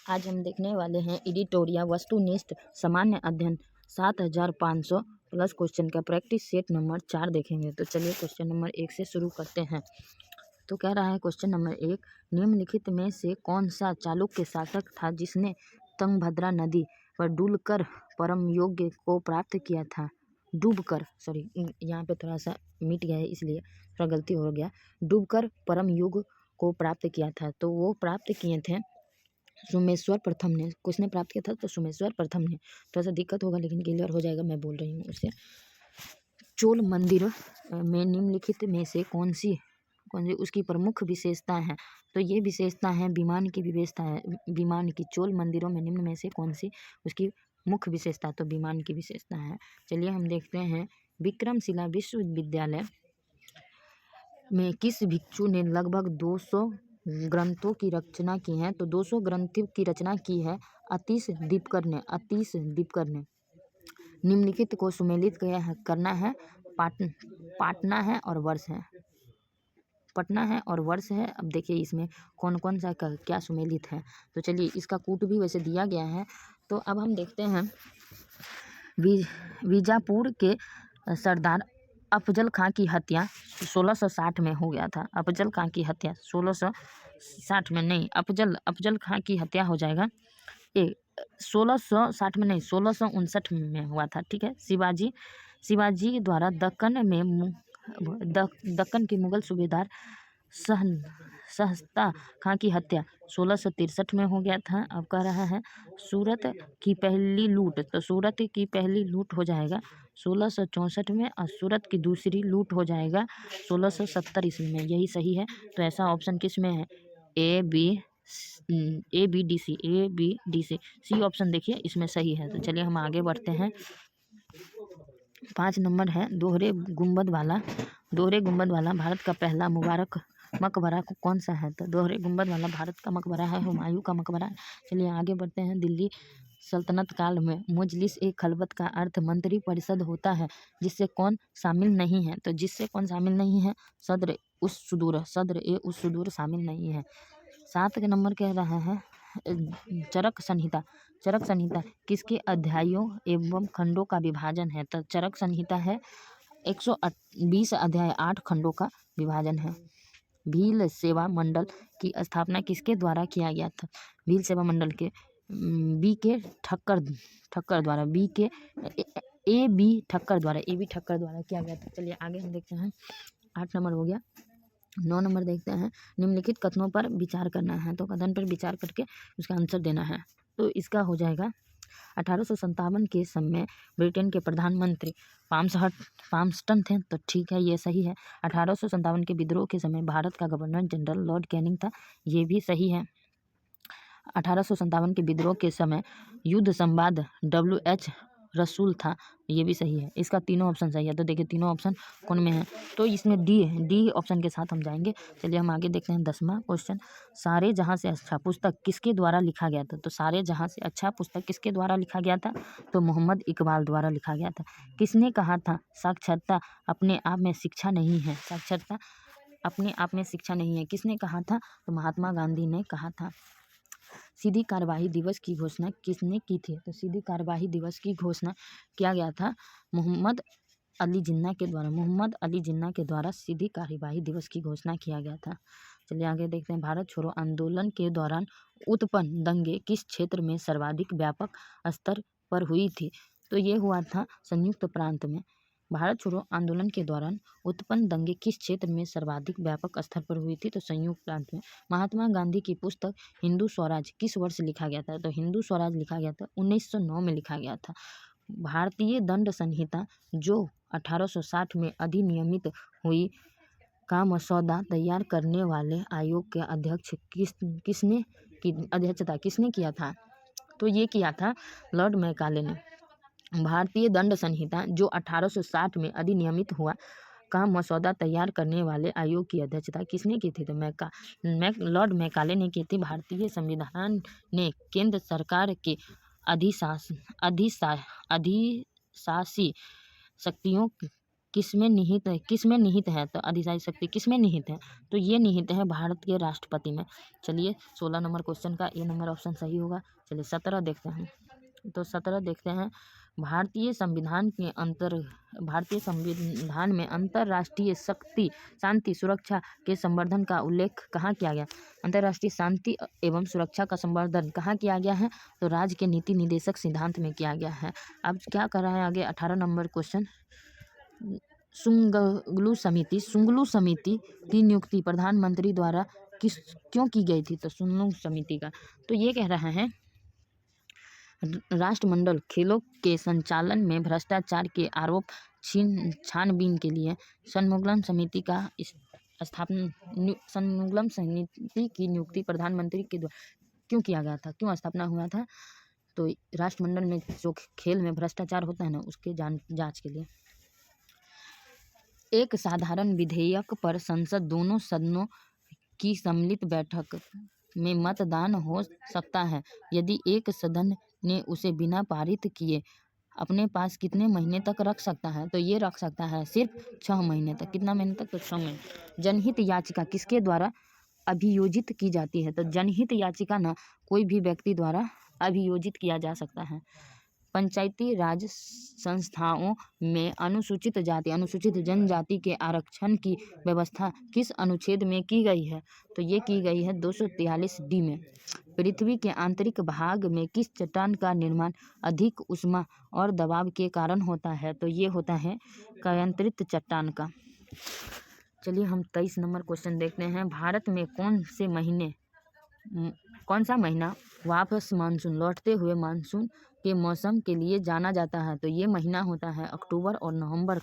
आज हम देखने वाले हैं एडिटोरिया वस्तुनिष्ठ सामान्य अध्ययन 7500 प्लस क्वेश्चन का प्रैक्टिस सेट नंबर 4 देखेंगे। तो चलिए क्वेश्चन नंबर 1 से शुरू करते हैं। तो कह रहा है क्वेश्चन नंबर 1, निम्नलिखित में से कौन सा चालुक्य शासक था जिसने तुंगभद्रा नदी पर डूबकर परम योग्य को प्राप्त किया था? डूबकर, सॉरी यहाँ पे थोड़ा सा मिट गया है इसलिए थोड़ा गलती हो गया। डूबकर परम योग को प्राप्त किया था, तो वो प्राप्त किए थे सोमेश्वर प्रथम ने। किसने प्राप्त किया था? तो सोमेश्वर प्रथम ने। थोड़ा सा दिक्कत होगा लेकिन क्लियर हो जाएगा, मैं बोल रही हूँ उससे। चोल मंदिर में निम्नलिखित में से कौन सी उसकी प्रमुख विशेषता है? तो ये विशेषता है विमान की विशेषता है, विमान की। चोल मंदिरों में निम्न में से कौन सी उसकी मुख्य विशेषता? तो विमान की विशेषता है। चलिए हम देखते हैं, विक्रमशिला विश्वविद्यालय में किस भिक्षु ने लगभग 200 ग्रंथों की रचना की है? तो 200 ग्रंथों की रचना की है अतीश दीपकर ने। अतीश दीपकर ने। निम्नलिखित को सुमेलित करना है। पाटना है और वर्ष है। पटना है और वर्ष है। अब देखिए इसमें कौन कौन सा क्या सुमेलित है। तो चलिए इसका कूट भी वैसे दिया गया है। तो अब हम देखते हैं, बीजापुर के सरदार अफजल खां की हत्या 1660 में हो गया था। अफजल खां की हत्या 1660 में नहीं, अफजल खां की हत्या हो जाएगा 1660 में नहीं, 1659 में हुआ था। ठीक है। शिवाजी द्वारा दक्कन के मुगल सूबेदार सहस्ता खां की हत्या 1663 में हो गया था। अब कह रहा है सूरत की पहली लूट, तो सूरत की पहली लूट हो जाएगा 1664 में और सूरत की दूसरी लूट हो जाएगा 1670 ईस्वी में। यही सही है। तो ऐसा ऑप्शन किस में है? A B D C. C option देखिए इसमें सही है। तो चलिए हम आगे बढ़ते हैं। 5 नंबर है, दोहरे गुंबद वाला भारत का पहला मुबारक मकबरा कौन सा है? तो दोहरे गुंबद वाला भारत का मकबरा है हुमायूं का मकबरा है। चलिए आगे बढ़ते हैं। दिल्ली सल्तनत काल में मुजलिस ए खलबत का अर्थ मंत्री परिषद होता है जिससे कौन शामिल नहीं है? तो जिससे कौन शामिल नहीं है? सद्र ए उस सुदूर शामिल नहीं है। 7 नंबर कह रहा है, चरक संहिता किसके अध्यायों एवं खंडों का विभाजन है? तो चरक संहिता है 120 अध्याय 8 खंडों का विभाजन है। भील सेवा मंडल की स्थापना किसके द्वारा किया गया था? भील सेवा मंडल के बी के ठक्कर द्वारा ए बी ठक्कर द्वारा किया गया था। चलिए आगे हम देखते हैं। 8 नंबर हो गया। 9 नंबर देखते हैं, निम्नलिखित कथनों पर विचार करना है। तो कथन पर विचार करके उसका आंसर देना है। तो इसका हो जाएगा 1857 के समय ब्रिटेन के प्रधानमंत्री पामस्टन थे। तो ठीक है, ये सही है। 1857 के विद्रोह के समय भारत का गवर्नर जनरल लॉर्ड कैनिंग था। ये भी सही है। 1857 के विद्रोह के समय युद्ध संवाद WH रसूल था। ये भी सही है। इसका तीनों ऑप्शन सही है। तो देखिए तीनों ऑप्शन कौन में है? तो इसमें डी ऑप्शन के साथ हम जाएंगे। चलिए हम आगे देखते हैं। 10वां क्वेश्चन, सारे जहां से अच्छा पुस्तक किसके द्वारा लिखा गया था? तो सारे जहां से अच्छा पुस्तक किसके द्वारा लिखा गया था? तो मोहम्मद इकबाल द्वारा लिखा गया था। किसने कहा था साक्षरता अपने आप में शिक्षा नहीं है? साक्षरता अपने आप में शिक्षा नहीं है, किसने कहा था? तो महात्मा गांधी ने कहा था। सीधी कार्यवाही दिवस की घोषणा किसने की थी? तो सीधी कार्यवाही दिवस की घोषणा किया गया था मोहम्मद अली जिन्ना के द्वारा सीधी कार्यवाही दिवस की घोषणा किया गया था। चलिए आगे देखते हैं। भारत छोड़ो आंदोलन के दौरान उत्पन्न दंगे किस क्षेत्र में सर्वाधिक व्यापक स्तर पर हुई थी? तो ये हुआ था संयुक्त प्रांत में। भारत छोड़ो आंदोलन के दौरान उत्पन्न दंगे किस क्षेत्र में सर्वाधिक व्यापक स्तर पर हुई थी? तो संयुक्त प्रांत में। महात्मा गांधी की पुस्तक हिंदू स्वराज किस वर्ष लिखा गया था? तो हिंदू स्वराज लिखा गया था 1909 में लिखा गया था। भारतीय दंड संहिता जो 1860 में अधिनियमित हुई का मसौदा तैयार करने वाले आयोग के अध्यक्ष किसने की अध्यक्षता किसने किया था? तो ये किया था लॉर्ड मैकाले ने। भारतीय दंड संहिता जो 1860 में अधिनियमित हुआ का मसौदा तैयार करने वाले आयोग की अध्यक्षता किसने की थी? तो लॉर्ड मैकाले ने की थी। भारतीय संविधान ने केंद्र सरकार के अधिशासी शक्तियों किसमें निहित है, किसमें निहित है? तो अधिशासी शक्ति किसमें निहित है? तो ये निहित है भारत के राष्ट्रपति में। चलिए 16 नंबर क्वेश्चन का ए नंबर ऑप्शन सही होगा। चलिए 17 देखते हैं। तो 17 देखते हैं। भारतीय संविधान में अंतर्राष्ट्रीय शक्ति शांति सुरक्षा के संवर्धन का उल्लेख कहाँ किया गया? अंतर्राष्ट्रीय शांति एवं सुरक्षा का संवर्धन कहाँ किया गया है? तो राज्य के नीति निदेशक सिद्धांत में किया गया है। अब क्या कर रहा है आगे 18 नंबर क्वेश्चन। सुंगलू समिति की नियुक्ति प्रधानमंत्री द्वारा क्यों की गई थी? तो सुंगलू समिति का तो ये कह रहा है राष्ट्रमंडल खेलों के संचालन में भ्रष्टाचार के आरोप छानबीन के लिए संगलम समिति की नियुक्ति प्रधानमंत्री के द्वारा क्यों किया गया था? क्यों स्थापना हुआ था? तो राष्ट्रमंडल में जो खेल में भ्रष्टाचार होता है ना, उसके जांच के लिए। एक साधारण विधेयक पर संसद दोनों सदनों की सम्मिलित बैठक में मतदान हो सकता है यदि एक सदन ने उसे बिना पारित किए अपने पास कितने महीने तक रख सकता है? तो ये रख सकता है सिर्फ 6 महीने तक। कितना महीने तक? तो 6 महीने। जनहित याचिका किसके द्वारा अभियोजित की जाती है? तो जनहित याचिका ना कोई भी व्यक्ति द्वारा अभियोजित किया जा सकता है। पंचायती राज संस्थाओं में अनुसूचित जाति अनुसूचित जनजाति के आरक्षण की व्यवस्था किस अनुच्छेद में की गई है? तो ये की गई है 243D में। पृथ्वी के आंतरिक भाग में किस चट्टान का निर्माण अधिक ऊष्मा और दबाव के कारण होता है? तो ये होता है कायांतरित चट्टान का। चलिए हम 23 नंबर क्वेश्चन देखते हैं। भारत में कौन सा महीना वापस मानसून लौटते हुए मानसून के मौसम के लिए जाना जाता है? तो ये महीना होता है अक्टूबर और नवंबर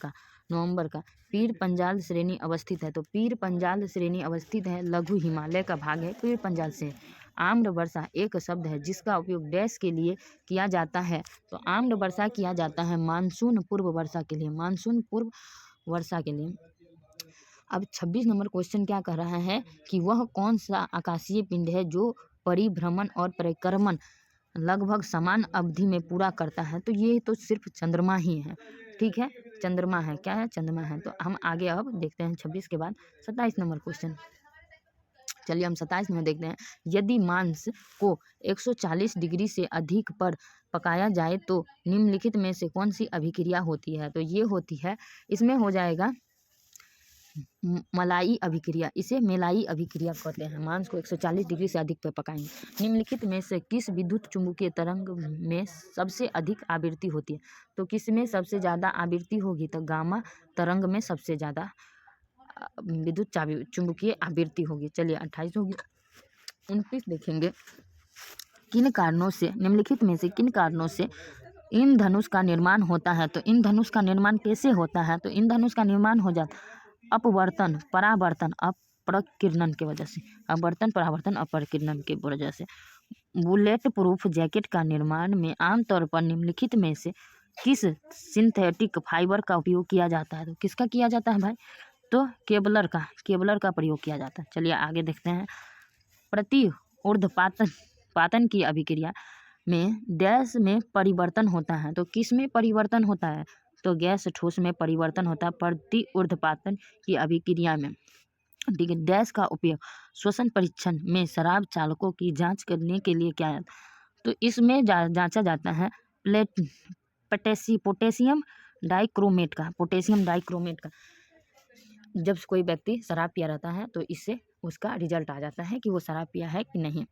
का। पीर पंजाल श्रेणी अवस्थित है। तो पीर पंजाल श्रेणी अवस्थित है, लघु हिमालय का भाग है पीर पंजाल से। आम्र वर्षा एक शब्द है जिसका उपयोग डैश के लिए किया जाता है? तो आम्र वर्षा किया जाता है मानसून पूर्व वर्षा के लिए। मानसून पूर्व वर्षा के लिए। अब 26 नंबर क्वेश्चन क्या कह रहा है कि वह कौन सा आकाशीय पिंड है जो परिभ्रमण और परिक्रमण लगभग समान अवधि में पूरा करता है? तो ये तो सिर्फ चंद्रमा ही है। ठीक है, चंद्रमा है। क्या है? चंद्रमा है। तो हम आगे अब देखते हैं 26 के बाद 27 नंबर क्वेश्चन। चलिए हम 27 नंबर देखते हैं। यदि मांस को 140 डिग्री से अधिक पर पकाया जाए तो निम्नलिखित में से कौन सी अभिक्रिया होती है? तो ये होती है, इसमें हो जाएगा मलाई अभिक्रिया। इसे मेलाई अभिक्रिया कहते हैं। मांस को 140 डिग्री से अधिक पर पकाएंगे। निम्नलिखित में से किस विद्युत चुम्बकीय तरंग में सबसे अधिक आवृत्ति होती है? तो किस में सबसे ज़्यादा आवृत्ति होगी? तो गामा तरंग में सबसे ज़्यादा विद्युत चुम्बकीय आवृत्ति होगी। चलिए 28 होगी। 29 देखेंगे। निम्नलिखित में से किन कारणों से इंद्रधनुष का निर्माण होता है? तो इंद्रधनुष का निर्माण कैसे होता है? तो इंद्रधनुष का निर्माण हो जाता अपवर्तन परावर्तन अपरकिरणन की वजह से। अपवर्तन परावर्तन अपरकिरणन की वजह से। बुलेट प्रूफ जैकेट का निर्माण में आमतौर पर निम्नलिखित में से किस सिंथेटिक फाइबर का उपयोग किया जाता है? तो किसका किया जाता है भाई? तो केबलर का प्रयोग किया जाता है। चलिए आगे देखते हैं। प्रति ऊर्ध्वपातन की अभिक्रिया में डैश में परिवर्तन होता है। तो किस में परिवर्तन होता है? तो गैस ठोस में परिवर्तन होता है प्रति ऊर्ध्वपातन की अभिक्रिया में। ठीक है। डैश का उपयोग श्वसन परीक्षण में शराब चालकों की जांच करने के लिए किया जाता है। तो इसमें जांचा जाता है पोटेशियम डाइक्रोमेट का। जब कोई व्यक्ति शराब पिया रहता है तो इससे उसका रिजल्ट आ जाता है कि वो शराब पिया है कि नहीं।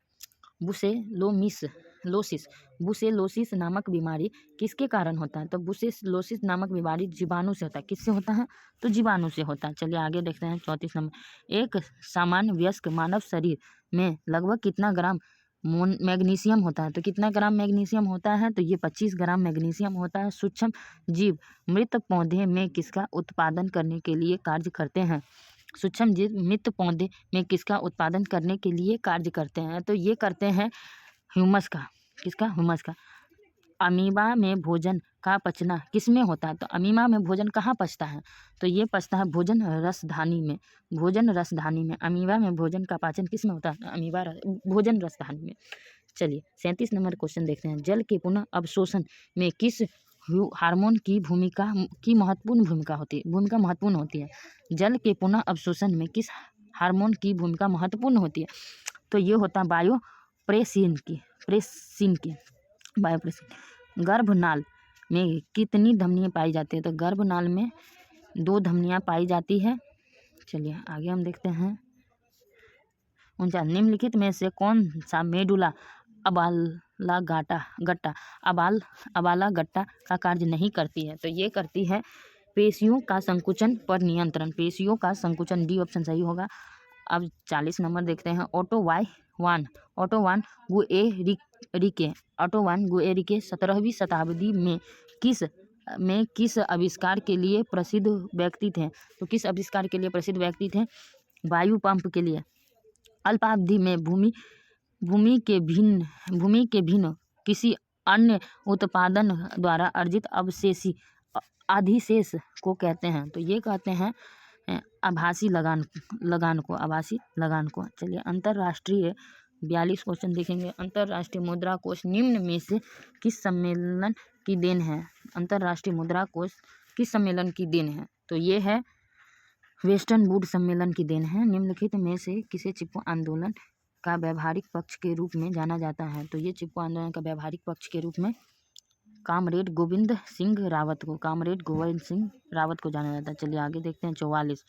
बुसेलोसिस नामक बीमारी किसके कारण होता है? तो बुसेलोसिस नामक बीमारी जीवाणु से होता है। किससे होता है? तो जीवाणु से होता है। चलिए आगे देखते हैं 34 नंबर। एक सामान्य वयस्क मानव शरीर में लगभग कितना ग्राम मैग्नीशियम होता है? तो कितना ग्राम मैग्नीशियम होता है? तो ये 25 ग्राम मैग्नीशियम होता है। सूक्ष्म जीव मृत पौधे में किसका उत्पादन करने के लिए कार्य करते हैं? सूक्ष्म जीव मृत पौधे में किसका उत्पादन करने के लिए कार्य करते हैं? तो ये करते हैं ह्यूमस का। किसका? ह्यूमस का। अमीबा में भोजन का पचना किस में होता है? तो अमीबा में भोजन कहाँ पचता है? तो ये पचता है भोजन रसधानी में। अमीबा में भोजन का पाचन किस में होता है? भोजन रसधानी में। चलिए 37 नंबर क्वेश्चन देखते हैं। जल के पुनः अवशोषण में किस हार्मोन की महत्वपूर्ण भूमिका होती है। जल के पुनः अवशोषण में किस हार्मोन की भूमिका महत्वपूर्ण होती है? तो ये होता है बायोप्रेसिन की बायोप्रेसिन। गर्भनाल में कितनी धमनियाँ पाई जाती है? तो गर्भनाल में 2 धमनियाँ पाई जाती है। चलिए आगे हम देखते हैं। 49 निम्नलिखित में से कौन सा मेडुला अबालागट्टा का कार्य नहीं करती है? तो ये करती है पेशियों का संकुचन पर नियंत्रण। पेशियों का संकुचन, डी ऑप्शन सही होगा। अब 40 नंबर देखते हैं। ओटोवान गुएरिके 17वीं शताब्दी में किस आविष्कार के लिए प्रसिद्ध व्यक्ति थे? तो किस आविष्कार के लिए प्रसिद्ध व्यक्ति थे? वायु पंप के लिए। अल्पावधि में भूमि के भिन्न किसी अन्य उत्पादन द्वारा अर्जित अधिशेष को कहते हैं? तो ये कहते हैं आभासी लगान को। चलिए अंतर्राष्ट्रीय 42 क्वेश्चन देखेंगे। अंतर्राष्ट्रीय मुद्रा कोष निम्न में से किस सम्मेलन की देन है? अंतर्राष्ट्रीय मुद्रा कोष किस सम्मेलन की देन है? तो ये है वेस्टर्न वुड सम्मेलन की देन है। निम्नलिखित में से किसे चिपको आंदोलन का व्यावहारिक पक्ष के रूप में जाना जाता है? तो ये चिपको आंदोलन का व्यावहारिक पक्ष के रूप में कामरेड गोविंद सिंह रावत को जाना जाता है। चलिए आगे देखते हैं। 44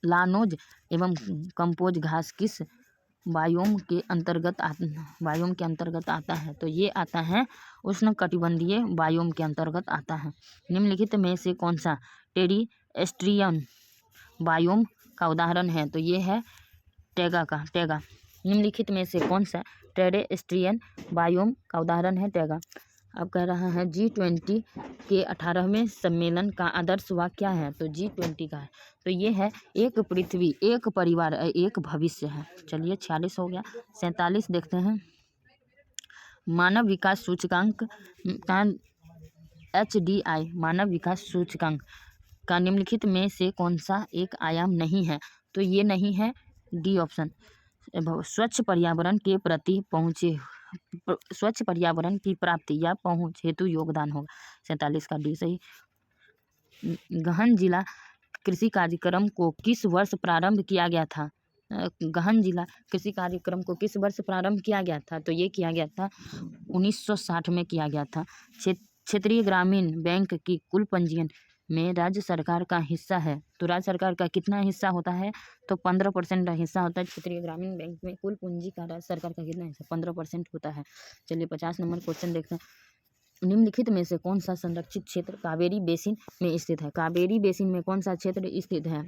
लानोज एवं कंपोज घास किस बायोम के अंतर्गत आता है? तो ये आता है उष्णकटिबंधीय बायोम के अंतर्गत आता है। निम्नलिखित में से कौन सा टेरिस्ट्रियन बायोम का उदाहरण है? तो ये है टैगा। निम्नलिखित में से कौन सा टेरेस्ट्रियन बायोम का उदाहरण है? टैगा। अब कह रहा है G20 के 18वें सम्मेलन का आदर्श वाक्य क्या है? तो G20 का है। तो ये है एक पृथ्वी, एक परिवार, एक भविष्य है। चलिए 46 हो गया। 47 देखते हैं। मानव विकास सूचकांक का HDI मानव विकास सूचकांक का निम्नलिखित में से कौन सा एक आयाम नहीं है? तो ये नहीं है, डी ऑप्शन। स्वच्छ पर्यावरण की प्राप्ति या पहुंच हेतु योगदान होगा। 47 का डी सही। गहन जिला कृषि कार्यक्रम को किस वर्ष प्रारंभ किया गया था? गहन जिला कृषि कार्यक्रम को किस वर्ष प्रारंभ किया गया था? तो ये किया गया था 1960 में किया गया था। क्षेत्रीय ग्रामीण बैंक की कुल पंजीयन में राज्य सरकार का हिस्सा है। तो राज्य सरकार का कितना हिस्सा होता है? तो 15% का हिस्सा होता है क्षेत्रीय ग्रामीण बैंक में। कुल पूंजी का राज्य सरकार का कितना हिस्सा? 15% होता है। चलिए 50 नंबर क्वेश्चन देखते हैं। निम्नलिखित में से कौन सा संरक्षित क्षेत्र कावेरी बेसिन में स्थित है? कावेरी बेसिन में कौन सा क्षेत्र स्थित है?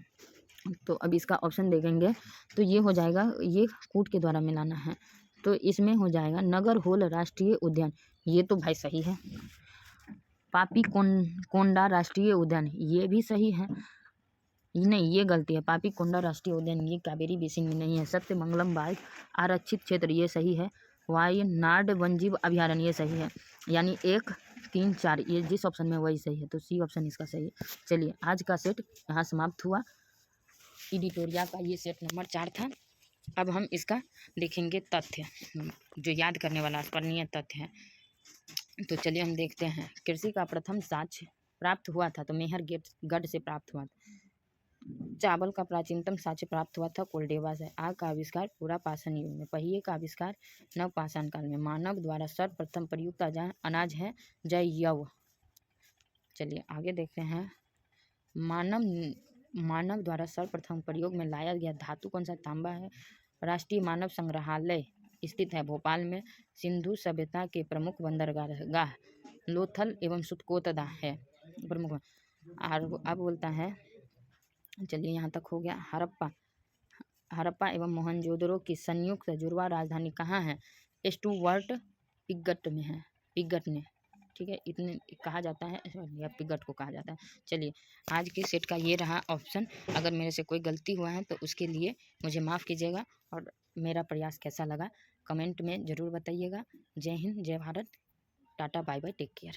तो अब इसका ऑप्शन देखेंगे तो ये हो जाएगा, ये कूट के द्वारा मिलाना है, तो इसमें हो जाएगा नगरहोल राष्ट्रीय उद्यान। ये तो भाई सही है। पापी कोंडा राष्ट्रीय उद्यान, ये भी सही है। नहीं, ये गलती है। पापी कोंडा राष्ट्रीय उद्यान ये कावेरी बेसिन में नहीं है। सत्यमंगलम बाघ आरक्षित क्षेत्र ये सही है। वायनाड वन्यजीव अभयारण्य ये सही है। यानी 1, 3, 4 ये जिस ऑप्शन में वही सही है, तो सी ऑप्शन इसका सही है। चलिए आज का सेट यहाँ समाप्त हुआ। एडिटोरिया का ये सेट नंबर 4 था। अब हम इसका देखेंगे तथ्य, जो याद करने वाला स्मरणीय तथ्य है। तो चलिए हम देखते हैं। कृषि का प्रथम साक्ष्य प्राप्त हुआ था तो मेहरगढ़ से प्राप्त हुआ था। चावल का प्राचीनतम साक्ष्य प्राप्त हुआ था कोल्डेवा से। आग का आविष्कार पुरापाषाण युग में। पहिए का आविष्कार नवपाषाण काल में। मानव द्वारा सर्वप्रथम प्रयुक्त अनाज है जौ। चलिए आगे देखते हैं। मानव द्वारा सर्वप्रथम प्रयोग में लाया गया धातु कौन सा? तांबा है। राष्ट्रीय मानव संग्रहालय स्थित है भोपाल में। सिंधु सभ्यता के प्रमुख बंदरगाह लोथल एवं सुतकोतदा है प्रमुख। अब बोलता है, चलिए यहाँ तक हो गया। हड़प्पा एवं मोहनजोदड़ो की संयुक्त जुड़वा राजधानी कहाँ है? स्टुवर्ट पिगट में है। पिगट ने, ठीक है, इतने कहा जाता है या पिगट को कहा जाता है। चलिए आज के सेट का ये रहा ऑप्शन। अगर मेरे से कोई गलती हुआ है तो उसके लिए मुझे माफ़ कीजिएगा, और मेरा प्रयास कैसा लगा कमेंट में ज़रूर बताइएगा। जय हिंद, जय Bharat, tata, bye bye, take care.